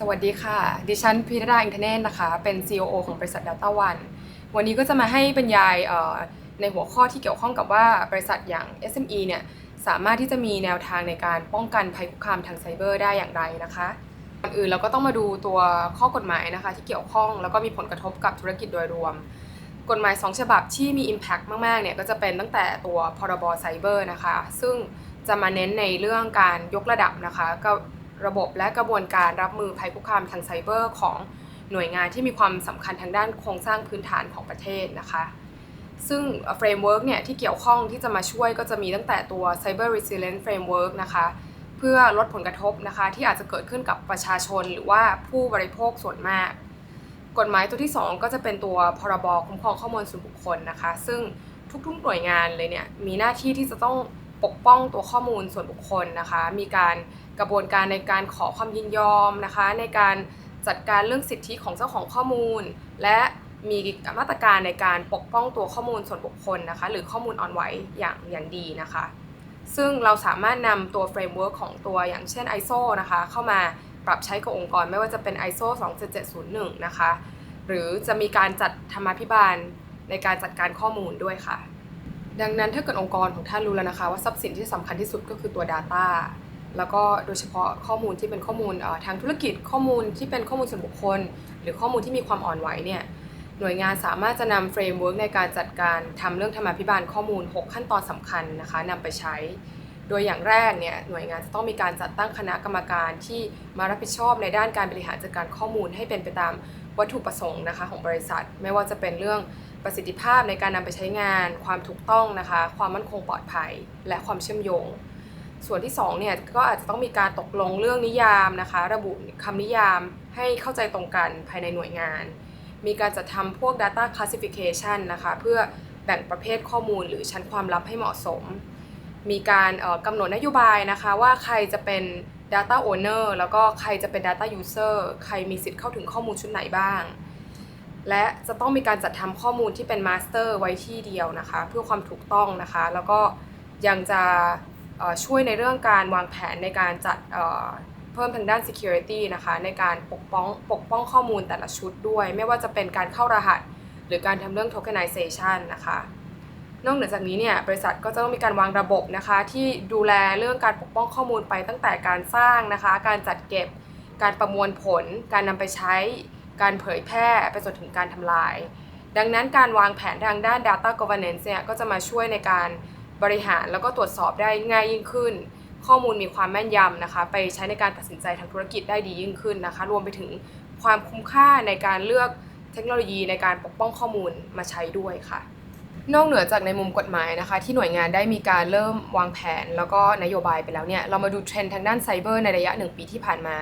สวัสดีค่ะดิฉันพิรดาอินทเนศนะคะเป็น COO ของบริษัท DataOne วันนี้ก็จะมาให้บรรยายในหัวข้อที่เกี่ยวข้องกับว่าบริษัทอย่าง SME เนี่ยสามารถที่จะมีแนวทางในการป้องกันภัยคุกคามทางไซเบอร์ได้อย่างไรนะคะก่อนอื่นเราก็ต้องมาดูตัวข้อกฎหมายนะคะที่เกี่ยวข้องแล้วก็มีผลกระทบกับธุรกิจโดยรวมกฎหมาย2ฉบับที่มี Impact มากๆเนี่ยก็จะเป็นตั้งแต่ตัวพรบไซเบอร์นะคะซึ่งจะมาเน้นในเรื่องการยกระดับนะคะระบบและกระบวนการรับมือภัยคุกคามทางไซเบอร์ของหน่วยงานที่มีความสำคัญทางด้านโครงสร้างพื้นฐานของประเทศนะคะซึ่งเฟรมเวิร์กเนี่ยที่เกี่ยวข้องที่จะมาช่วยก็จะมีตั้งแต่ตัว Cyber Resilience Framework นะคะเพื่อลดผลกระทบนะคะที่อาจจะเกิดขึ้นกับประชาชนหรือว่าผู้บริโภคส่วนมากกฎหมายตัวที่2ก็จะเป็นตัวพรบคุ้มครองข้อมูลส่วนบุคคลนะคะซึ่งทุกๆหน่วยงานเลยเนี่ยมีหน้าที่ที่จะต้องปกป้องตัวข้อมูลส่วนบุคคลนะคะมีการกระบวนการในการขอความยินยอมนะคะในการจัดการเรื่องสิทธิของเจ้าของข้อมูลและมีมาตรการในการปกป้องตัวข้อมูลส่วนบุคคลนะคะหรือข้อมูลอ่อนไหวอย่างดีนะคะซึ่งเราสามารถนำตัวเฟรมเวิร์กของตัวอย่างเช่น ISO นะคะเข้ามาปรับใช้กับองค์กรไม่ว่าจะเป็น ISO 27701นะคะหรือจะมีการจัดธรรมาภิบาลในการจัดการข้อมูลด้วยค่ะดังนั้นถ้าเกิดองค์กรของท่านรู้แล้วนะคะว่าทรัพย์สินที่สำคัญที่สุดก็คือตัว Data แล้วก็โดยเฉพาะข้อมูลที่เป็นข้อมูลทางธุรกิจข้อมูลที่เป็นข้อมูลส่วนบุคคลหรือข้อมูลที่มีความอ่อนไหวเนี่ยหน่วยงานสามารถจะนำเฟรมเวิร์กในการจัดการทำเรื่องธรรมาภิบาลข้อมูล6ขั้นตอนสำคัญนะคะนำไปใช้โดยอย่างแรกเนี่ยหน่วยงานจะต้องมีการจัดตั้งคณะกรรมการที่มารับผิดชอบในด้านการบริหารจัดการข้อมูลให้เป็นไปตามวัตถุประสงค์นะคะของบริษัทไม่ว่าจะเป็นเรื่องประสิทธิภาพในการนำไปใช้งานความถูกต้องนะคะความมั่นคงปลอดภัยและความเชื่อมโยงส่วนที่2เนี่ยก็อาจจะต้องมีการตกลงเรื่องนิยามนะคะระบุคำนิยามให้เข้าใจตรงกันภายในหน่วยงานมีการจัดทำพวก data classification นะคะเพื่อแบ่งประเภทข้อมูลหรือชั้นความลับให้เหมาะสมมีการกำหนดนโยบายนะคะว่าใครจะเป็น data owner แล้วก็ใครจะเป็น data user ใครมีสิทธิ์เข้าถึงข้อมูลชุดไหนบ้างและจะต้องมีการจัดทำข้อมูลที่เป็น master ไว้ที่เดียวนะคะเพื่อความถูกต้องนะคะแล้วก็ยังจะช่วยในเรื่องการวางแผนในการจัดเพิ่มทางด้าน security นะคะในการปกป้องข้อมูลแต่ละชุดด้วยไม่ว่าจะเป็นการเข้ารหัสหรือการทำเรื่อง tokenization นะคะนอกเหนือจากนี้เนี่ยบริษัทก็จะต้องมีการวางระบบนะคะที่ดูแลเรื่องการปกป้องข้อมูลไปตั้งแต่การสร้างนะคะการจัดเก็บการประมวลผลการนำไปใช้การเผยแพร่ไปจนถึงการทำลายดังนั้นการวางแผนทางด้าน data governance เนี่ยก็จะมาช่วยในการบริหารแล้วก็ตรวจสอบได้ง่ายยิ่งขึ้นข้อมูลมีความแม่นยำนะคะไปใช้ในการตัดสินใจทางธุรกิจได้ดียิ่งขึ้นนะคะรวมไปถึงความคุ้มค่าในการเลือกเทคโนโลยีในการปกป้องข้อมูลมาใช้ด้วยค่ะนอกเหนือจากในมุมกฎหมายนะคะที่หน่วยงานได้มีการเริ่มวางแผนแล้วก็นโยบายไปแล้วเนี่ยเรามาดูเทรนด์ทางด้านไซเบอร์ในระยะ1 ปีที่ผ่านมา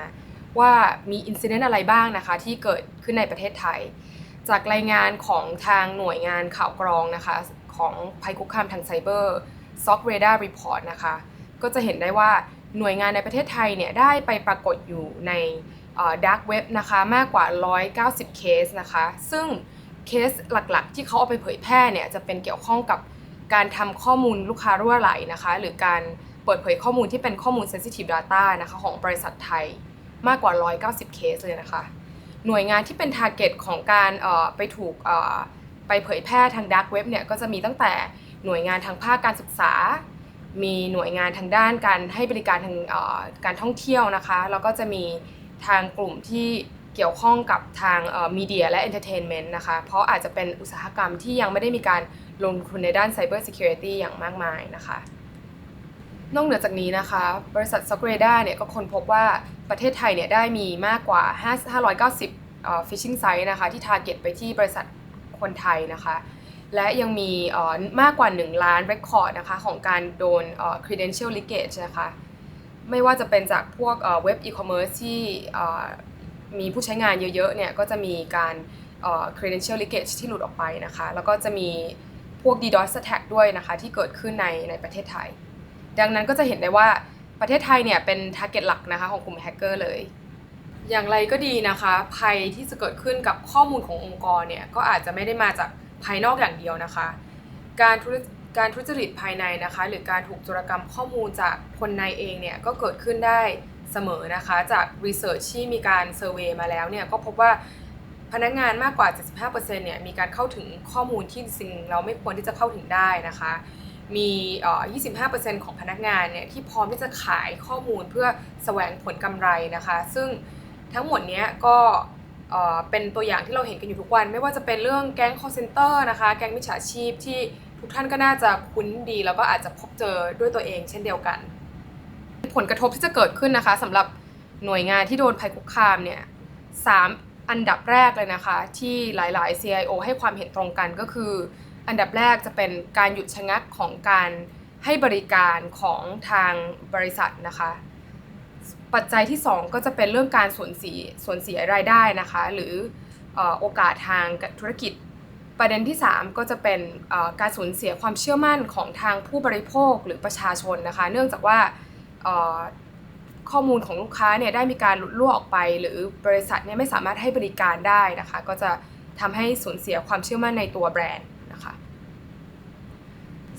ว่ามีอินซิเดนต์อะไรบ้างนะคะที่เกิดขึ้นในประเทศไทยจากรายงานของทางหน่วยงานข่าวกรองนะคะของภัยคุกคามทางไซเบอร์SOC Radar Report นะคะก็จะเห็นได้ว่าหน่วยงานในประเทศไทยเนี่ยได้ไปปรากฏอยู่ในDark Web นะคะมากกว่า190เคสนะคะซึ่งเคสหลักๆที่เขาเอาไปเผยแพร่เนี่ยจะเป็นเกี่ยวข้องกับการทำข้อมูลลูกค้ารั่วไหลนะคะหรือการเปิดเผยข้อมูลที่เป็นข้อมูล Sensitive Data นะคะของบริษัทไทยมากกว่า190เคสเลยนะคะหน่วยงานที่เป็น Target ของการไปเผยแพร่ทาง Dark Web เนี่ยก็จะมีตั้งแต่หน่วยงานทางภาคการศึกษามีหน่วยงานทางด้านการให้บริการทางการท่องเที่ยวนะคะแล้วก็จะมีทางกลุ่มที่เกี่ยวข้องกับทางมีเดียและเอนเตอร์เทนเมนต์นะคะเพราะอาจจะเป็นอุตสาหกรรมที่ยังไม่ได้มีการลงทุนในด้าน Cyber Security อย่างมากมายนะคะนอกเหนือจากนี้นะคะบริษัท SOC Radar เนี่ยก็ค้นพบว่าประเทศไทยเนี่ยได้มีมากกว่า590 phishing site นะคะที่ target ไปที่บริษัทคนไทยนะคะและยังมีมากกว่า1ล้าน record นะคะของการโดนcredential leakage นะคะไม่ว่าจะเป็นจากพวกเว็บ e-commerce ที่มีผู้ใช้งานเยอะๆเนี่ยก็จะมีการcredential leakage ที่หลุดออกไปนะคะแล้วก็จะมีพวก DDoS attack ด้วยนะคะที่เกิดขึ้นในประเทศไทยดังนั้นก็จะเห็นได้ว่าประเทศไทยเนี่ยเป็น target หลักนะคะของกลุ่มแฮกเกอร์เลยอย่างไรก็ดีนะคะภัยที่จะเกิดขึ้นกับข้อมูลขององค์กรเนี่ยก็อาจจะไม่ได้มาจากภายนอกอย่างเดียวนะคะการทุจริตภายในนะคะหรือการถูกโจรกรรมข้อมูลจากคนในเองเนี่ยก็เกิดขึ้นได้ เสมอนะคะจาก research ที่มีการ survey มาแล้วเนี่ยก็พบว่าพนักงานมากกว่า 75% เนี่ยมีการเข้าถึงข้อมูลที่จริงเราไม่ควรที่จะเข้าถึงได้นะคะมี 25% ของพนักงานเนี่ยที่พร้อมที่จะขายข้อมูลเพื่อแสวงผลกำไรนะคะซึ่งทั้งหมดนี้ก็เป็นตัวอย่างที่เราเห็นกันอยู่ทุกวันไม่ว่าจะเป็นเรื่องแก๊ง call center นะคะแก๊งมิจฉาชีพที่ทุกท่านก็น่าจะคุ้นดีแล้วก็อาจจะพบเจอด้วยตัวเองเช่นเดียวกันผลกระทบที่จะเกิดขึ้นนะคะสำหรับหน่วยงานที่โดนภัยคุกคามเนี่ย3 อันดับแรกเลยนะคะที่หลายๆ CIO ให้ความเห็นตรงกันก็คืออันดับแรกจะเป็นการหยุดชะงักของการให้บริการของทางบริษัทนะคะปัจจัยที่2ก็จะเป็นเรื่องการสูญเสียรายได้นะคะหรือโอกาสทางธุรกิจประเด็นที่3ก็จะเป็นการสูญเสียความเชื่อมั่นของทางผู้บริโภคหรือประชาชนนะคะเนื่องจากว่าข้อมูลของลูกค้าเนี่ยได้มีการหลุดรั่วออกไปหรือบริษัทเนี่ยไม่สามารถให้บริการได้นะคะก็จะทำให้สูญเสียความเชื่อมั่นในตัวแบรนด์นะคะ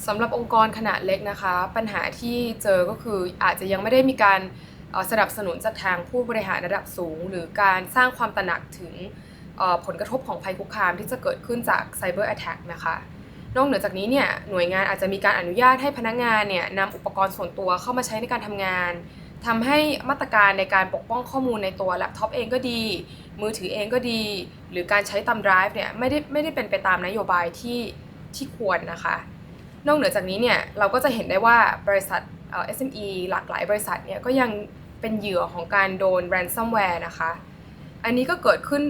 สำหรับองค์กรขนาดเล็กนะคะปัญหาที่เจอก็คืออาจจะยังไม่ได้มีการสนับสนุนจากทางผู้บริหารระดับสูงหรือการสร้างความตระหนักถึงผลกระทบของภัยคุกคามที่จะเกิดขึ้นจากไซเบอร์แอทแทกนะคะนอกเหนือจากนี้เนี่ยหน่วยงานอาจจะมีการอนุญาตให้พนักงานเนี่ยนำอุปกรณ์ส่วนตัวเข้ามาใช้ในการทำงานทำให้มาตรการในการปกป้องข้อมูลในตัวแล็ปท็อปเองก็ดีมือถือเองก็ดีหรือการใช้ตามไดรฟ์เนี่ยไม่ได้เป็นไปตามนโยบายที่ควรนะคะนอกเหนือจากนี้เนี่ยเราก็จะเห็นได้ว่าบริษัทSME หลากหลายบริษัทเนี่ยก็ยังเป็นเหยื่อของการโดน ransomware นะคะอันนี้ก็เกิดขึ้น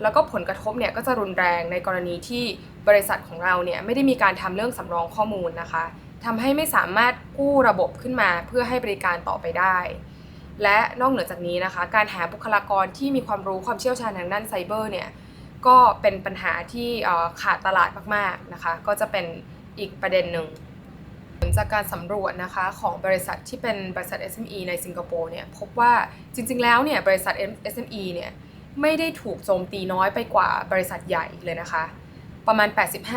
แล้วก็ผลกระทบเนี่ยก็จะรุนแรงในกรณีที่บริษัทของเราเนี่ยไม่ได้มีการทำเรื่องสำรองข้อมูลนะคะทำให้ไม่สามารถกู้ระบบขึ้นมาเพื่อให้บริการต่อไปได้และนอกเหนือจากนี้นะคะการหาบุคลากรที่มีความรู้ความเชี่ยวชาญทางด้านไซเบอร์เนี่ยก็เป็นปัญหาที่ขาดตลาดมากๆนะคะก็จะเป็นอีกประเด็นหนึ่งจากการสำรวจนะคะของบริษัทที่เป็นบริษัท SME ในสิงคโปร์เนี่ยพบว่าจริงๆแล้วเนี่ยบริษัท SME เนี่ยไม่ได้ถูกโจมตีน้อยไปกว่าบริษัทใหญ่เลยนะคะประมาณ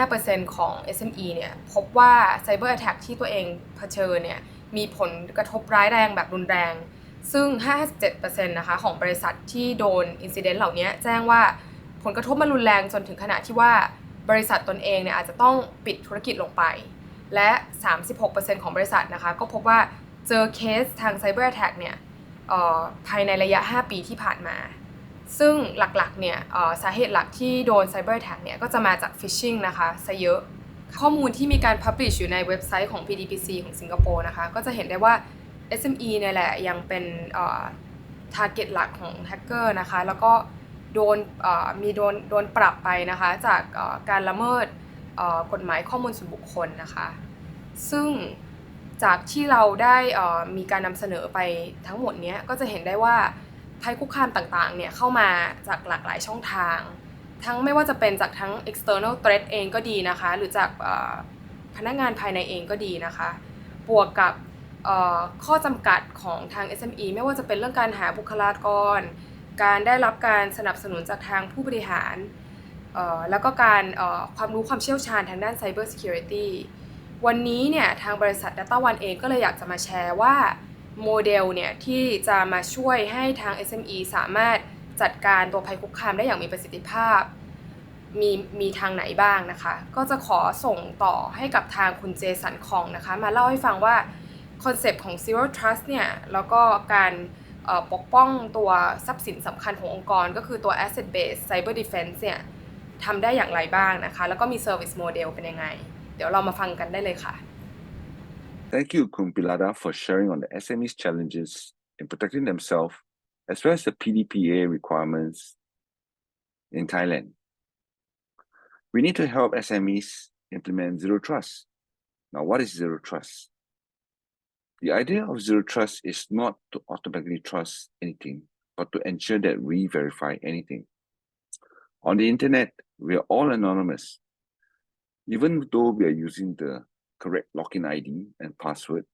85% ของ SME เนี่ยพบว่า Cyber Attack ที่ตัวเองเผชิญเนี่ยมีผลกระทบร้ายแรงแบบรุนแรงซึ่ง 57% นะคะของบริษัทที่โดน incident เหล่านี้แจ้งว่าผลกระทบมันรุนแรงจนถึงขนาดที่ว่าบริษัทตนเองเนี่ยอาจจะต้องปิดธุรกิจลงไปและ 36% ของบริษัทนะคะก็พบว่าเจอเคสทาง Cyber Attack เนี่ยภายในระยะ 5 ปีที่ผ่านมาซึ่งหลักๆเนี่ยสาเหตุหลักที่โดน Cyber Attack เนี่ยก็จะมาจาก Phishing นะคะซะเยอะข้อมูลที่มีการ publish อยู่ในเว็บไซต์ของ PDPA ของสิงคโปร์นะคะก็จะเห็นได้ว่า SME เนี่ยแหละยังเป็น target หลักของแฮกเกอร์นะคะแล้วก็โดนปรับไปนะคะจากการละเมิดกฎหมายข้อมูลส่วนบุคคลนะคะซึ่งจากที่เราได้มีการนำเสนอไปทั้งหมดนี้ก็จะเห็นได้ว่าภัยคุกคามต่างๆเนี่ยเข้ามาจากหลากหลายช่องทางทั้งไม่ว่าจะเป็นจากทั้ง external threat เองก็ดีนะคะหรือจากพนักงานภายในเองก็ดีนะคะบวกกับข้อจำกัดของทาง SME ไม่ว่าจะเป็นเรื่องการหาบุคลากรการได้รับการสนับสนุนจากทางผู้บริหารแล้วก็การความรู้ความเชี่ยวชาญทางด้าน Cyber Security วันนี้เนี่ยทางบริษัท DataOne เองก็เลยอยากจะมาแชร์ว่าโมเดลเนี่ยที่จะมาช่วยให้ทาง SME สามารถจัดการตัวภัยคุกคามได้อย่างมีประสิทธิภาพมีทางไหนบ้างนะคะก็จะขอส่งต่อให้กับทางคุณเจสันคองนะคะมาเล่าให้ฟังว่าคอนเซปต์ของ Zero Trust เนี่ยแล้วก็การปกป้องตัวทรัพย์สินสำคัญขององค์กรก็คือตัว Asset Based Cyber Defense เนี่ยทำได้อย่างไรบ้างนะคะแล้วก็มี Service Model เป็นยังไงเดี๋ยวเรามาฟังกันได้เลยค่ะ Thank you, Kumpilada, for sharing on the SME's challenges in protecting themselves as well as the PDPA requirements in Thailand. We need to help SMEs implement Zero Trust. Now, what is Zero Trust? The idea of Zero Trust is not to automatically trust anything, but to ensure that we verify anything. On the internet, we are all anonymous. Even though we are using the correct login ID and password,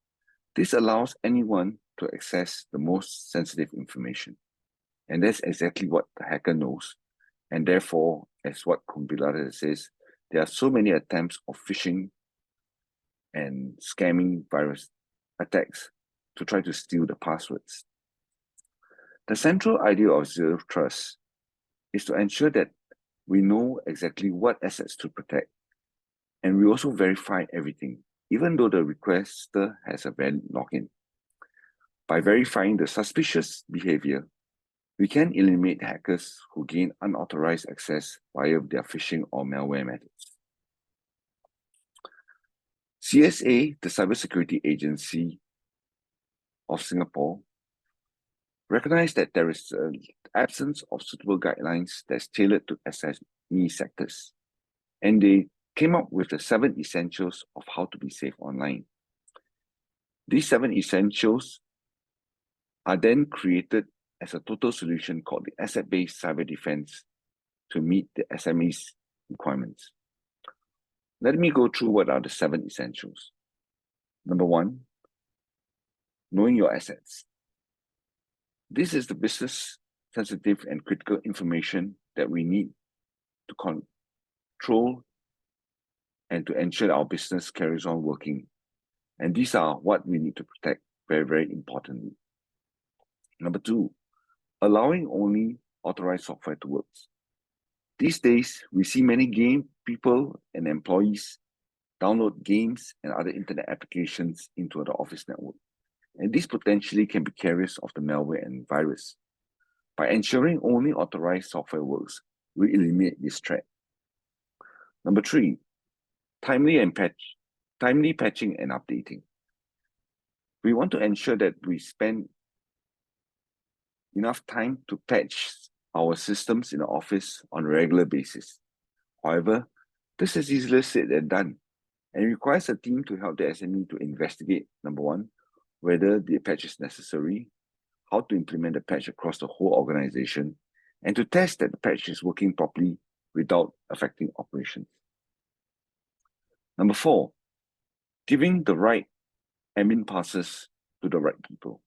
this allows anyone to access the most sensitive information. And that's exactly what the hacker knows. And therefore, as what Kumpilada says, there are so many attempts of phishing and scamming virus attacks to try to steal the passwords. The central idea of zero trust is to ensure that we know exactly what assets to protect, and we also verify everything, even though the requester has a valid login. By verifying the suspicious behavior, we can eliminate hackers who gain unauthorized access via their phishing or malware methods. CSA, the Cybersecurity Agency of Singapore, recognized that there is an absence of suitable guidelines that's tailored to SME sectors, and they came up with the 7 essentials of how to be safe online. These 7 essentials are then created as a total solution called the asset-based cyber defense to meet the SME's requirements. Let me go through what are the 7 essentials. Number 1, knowing your assets. This is the business sensitive and critical information that we need to control and to ensure our business carries on working. And these are what we need to protect very, very importantly. Number 2, allowing only authorized software to work. These days, we see many game people and employees download games and other internet applications into the office network. And these potentially can be carriers of the malware and virus. By ensuring only authorized software works, we eliminate this threat. Number 3, timely patching and updating. We want to ensure that we spend enough time to patch our systems in the office on a regular basis. However, this is easier said than done, and requires a team to help the SME to investigate, number 1, whether the patch is necessary, how to implement the patch across the whole organization, and to test that the patch is working properly without affecting operations. Number 4, giving the right admin passes to the right people.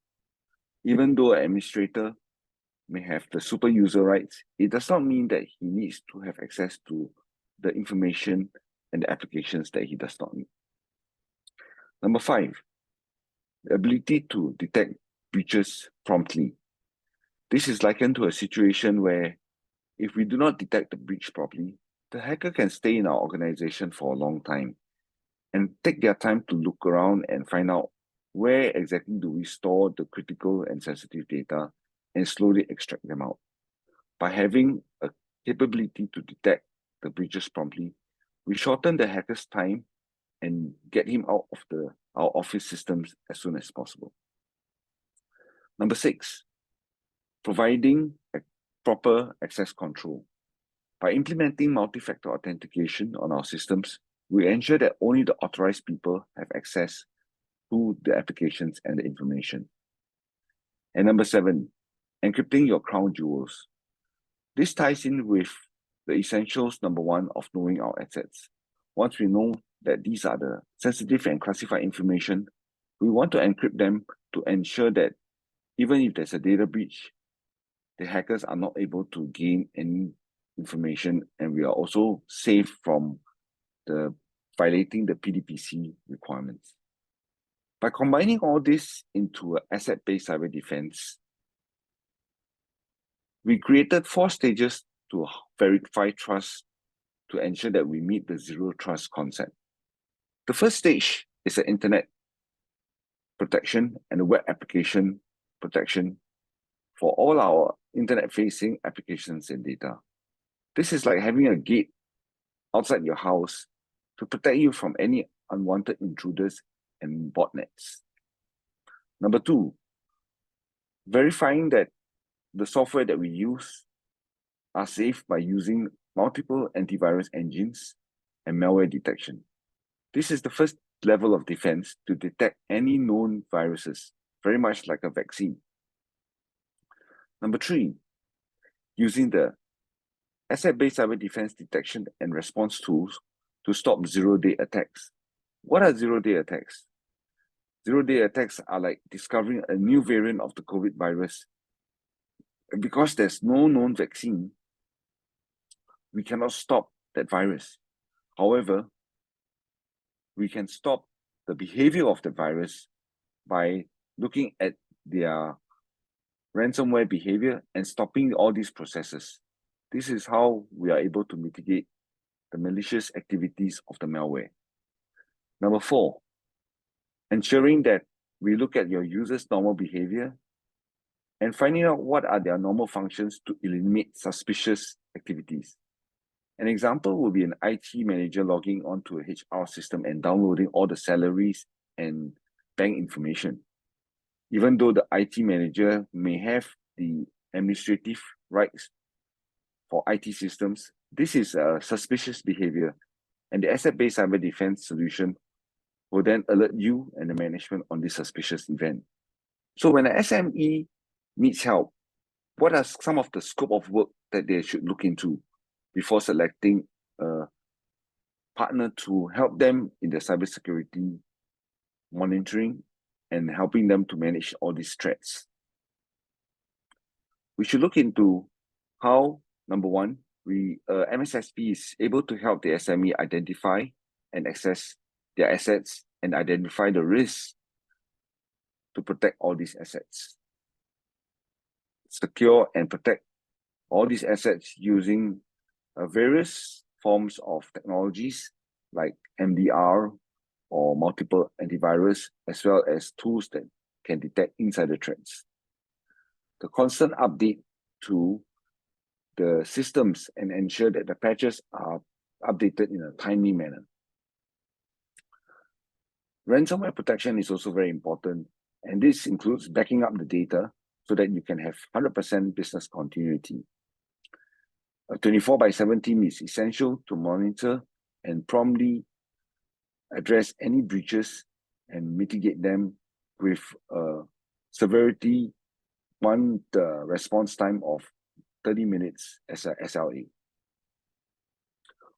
Even though an administrator may have the super user rights, it does not mean that he needs to have access to the information and the applications that he does not need. Number 5, the ability to detect breaches promptly. This is likened to a situation where if we do not detect the breach properly, the hacker can stay in our organization for a long time and take their time to look around and find out where exactly do we store the critical and sensitive data and slowly extract them out. By having a capability to detect the breaches promptly, we shorten the hacker's time and get him out of our office systems as soon as possible. Number 6, providing a proper access control. By implementing multi-factor authentication on our systems, we ensure that only the authorized people have access to the applications and the information. And number 7, encrypting your crown jewels. This ties in with the essentials, number 1, of knowing our assets. Once we know that these are the sensitive and classified information, we want to encrypt them to ensure that even if there's a data breach, the hackers are not able to gain any information, and we are also safe from violating the PDPA requirements. By combining all this into an asset-based cyber defense, we created 4 stages to verify trust to ensure that we meet the zero trust concept. The first stage is the internet protection and the web application protection for all our internet-facing applications and data. This is like having a gate outside your house to protect you from any unwanted intruders and botnets. Number 2, verifying that the software that we use are safe by using multiple antivirus engines and malware detection. This is the first level of defense to detect any known viruses, very much like a vaccine. Number 3, using the asset-based cyber defense detection and response tools to stop zero-day attacks. What are zero-day attacks? Zero-day attacks are like discovering a new variant of the COVID virus. Because there's no known vaccine, we cannot stop that virus. However, we can stop the behavior of the virus by looking at their ransomware behavior, and stopping all these processes. This is how we are able to mitigate the malicious activities of the malware. Number 4, ensuring that we look at your users' normal behavior and finding out what are their normal functions to eliminate suspicious activities. An example would be an IT manager logging onto a HR system and downloading all the salaries and bank information. Even though the IT manager may have the administrative rights for IT systems, this is a suspicious behavior, and the asset-based cyber defense solution will then alert you and the management on this suspicious event. So when an SME needs help, what are some of the scope of work that they should look into before selecting a partner to help them in the cybersecurity monitoring and helping them to manage all these threats? We should look into how, number 1, MSSP is able to help the SME identify and access their assets and identify the risks to protect all these assets. Secure and protect all these assets using various forms of technologies like MDR or multiple antivirus, as well as tools that can detect insider threats. The constant update to the systems and ensure that the patches are updated in a timely manner. Ransomware protection is also very important, and this includes backing up the data so that you can have 100% business continuity. A 24/7 team is essential to monitor and promptly address any breaches and mitigate them with severity the response time of 30 minutes as a SLA.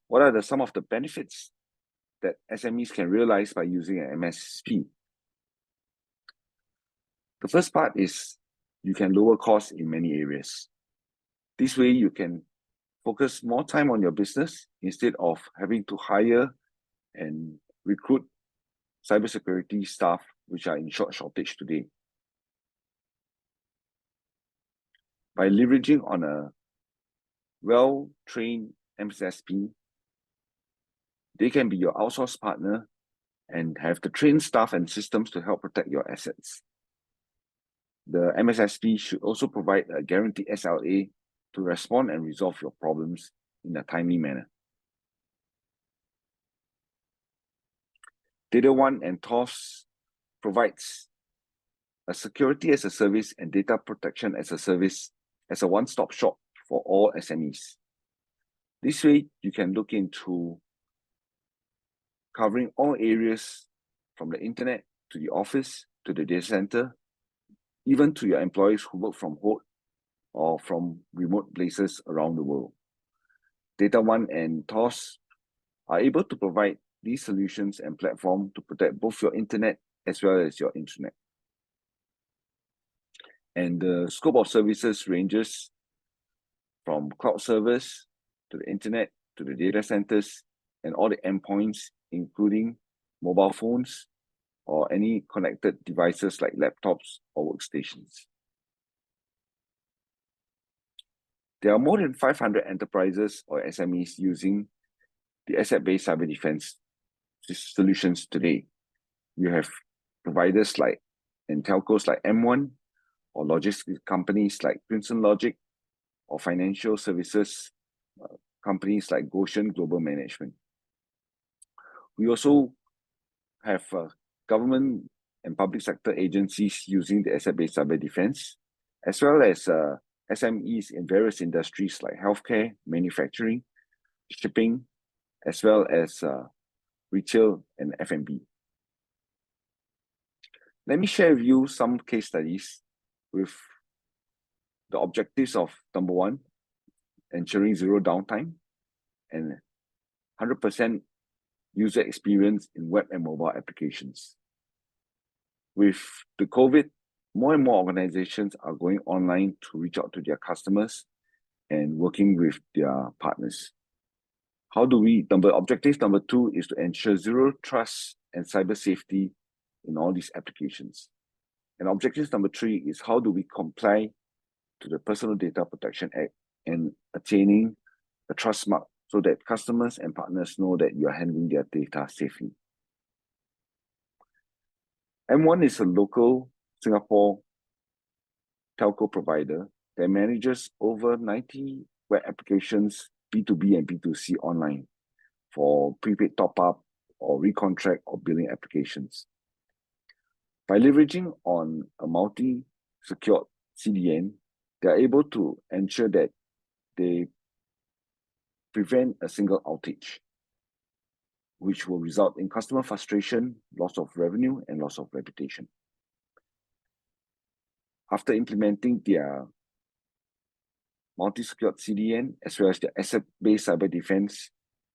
What are some of the benefits that SMEs can realize by using an MSP? The first part is you can lower costs in many areas. This way you can focus more time on your business instead of having to hire and recruit cybersecurity staff, which are in shortage today. By leveraging on a well-trained MSSP, they can be your outsourced partner and have the trained staff and systems to help protect your assets. The MSSP should also provide a guaranteed SLA to respond and resolve your problems in a timely manner. DataOne and Toffs provides a security as a service and data protection as a service as a one-stop shop for all SMEs. This way, you can look into covering all areas from the internet to the office to the data center, even to your employees who work from home or from remote places around the world. DataOne and Toffs are able to provide these solutions and platforms to protect both your internet as well as your intranet. And the scope of services ranges from cloud servers to the internet to the data centers and all the endpoints, including mobile phones or any connected devices like laptops or workstations. There are more than 500 enterprises or SMEs using the asset-based cyber defense solutions today. You have providers like and telcos like M1, or logistics companies like Princeton Logic, or financial services companies like Goshen Global Management. We also have government and public sector agencies using the asset-based cyber defense, as well as SMEs in various industries like healthcare, manufacturing, shipping, as well as retail and F&B. Let me share with you some case studies with the objectives of number 1, ensuring zero downtime and 100% user experience in web and mobile applications. With the COVID, more and more organizations are going online to reach out to their customers and working with their partners. Objective number 2 is to ensure zero trust and cyber safety in all these applications. And objective number 3 is how do we comply to the Personal Data Protection Act and attaining a trust mark so that customers and partners know that you are handling their data safely. M1 is a local Singapore telco provider that manages over 90 web applications, B2B and B2C online for prepaid top-up or recontract or billing applications. By leveraging on a multi-secured CDN, they are able to ensure that they prevent a single outage, which will result in customer frustration, loss of revenue, and loss of reputation. After implementing their multi-secured CDN as well as their asset-based cyber defense,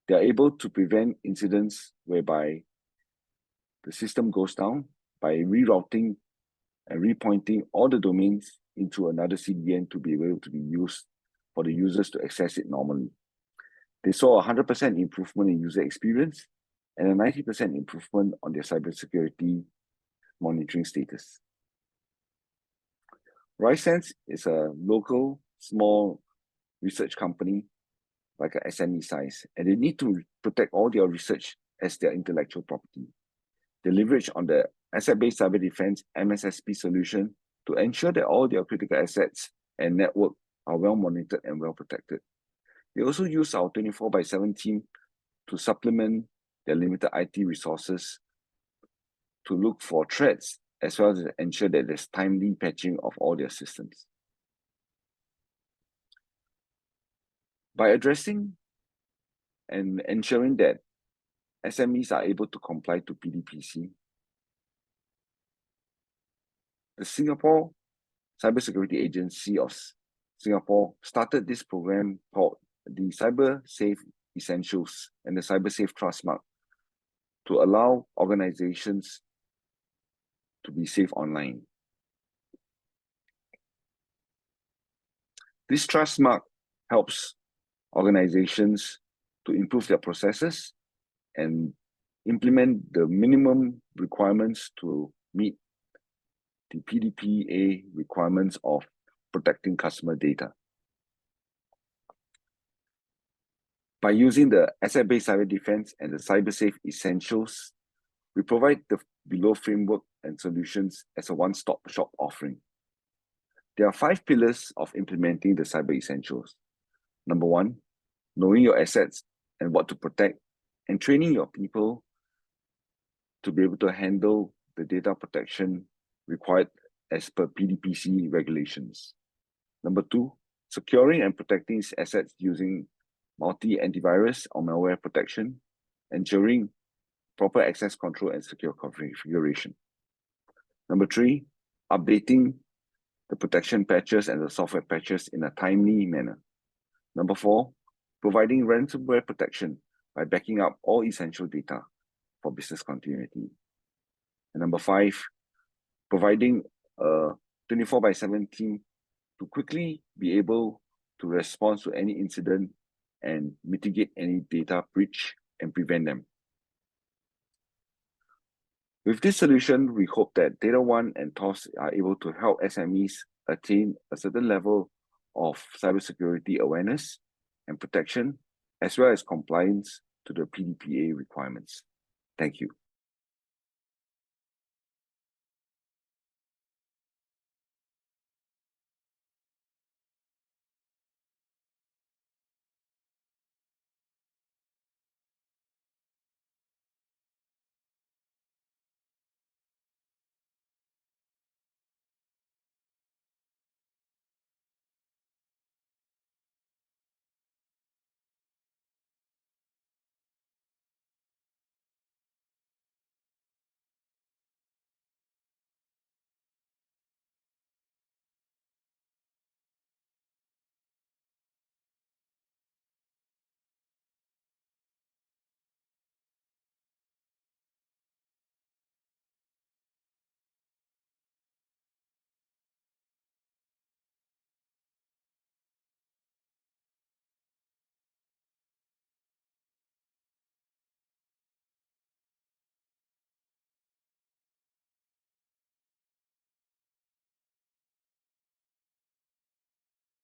they are able to prevent incidents whereby the system goes down by rerouting and repointing all the domains into another CDN to be able to be used for the users to access it normally. They saw a 100% improvement in user experience and a 90% improvement on their cybersecurity monitoring status. RiseSense is a local, small research company, like an SME size, and they need to protect all their research as their intellectual property. They leverage on the asset-based cyber defense MSSP solution to ensure that all their critical assets and network are well monitored and well protected. They also use our 24/7 team to supplement their limited IT resources to look for threats as well as ensure that there's timely patching of all their systems. By addressing and ensuring that SMEs are able to comply to PDPC, the Singapore Cybersecurity Agency of Singapore started this program called the Cyber Safe Essentials and the Cyber Safe Trust Mark to allow organizations to be safe online. This trust mark helps organizations to improve their processes and implement the minimum requirements to meet the PDPA requirements of protecting customer data. By using the asset-based cyber defense and the cyber safe essentials, we provide the below framework and solutions as a one-stop shop offering. There are 5 pillars of implementing the cyber essentials. Number 1, knowing your assets and what to protect, and training your people to be able to handle the data protection required as per PDPC regulations. Number 2, securing and protecting assets using multi-antivirus or malware protection, ensuring proper access control and secure configuration. Number 3, updating the protection patches and the software patches in a timely manner. Number 4, providing ransomware protection by backing up all essential data for business continuity. And number 5, providing a 24/7 team to quickly be able to respond to any incident and mitigate any data breach and prevent them. With this solution, we hope that DataOne and Toffs are able to help SMEs attain a certain level of cybersecurity awareness and protection, as well as compliance to the PDPA requirements. Thank you.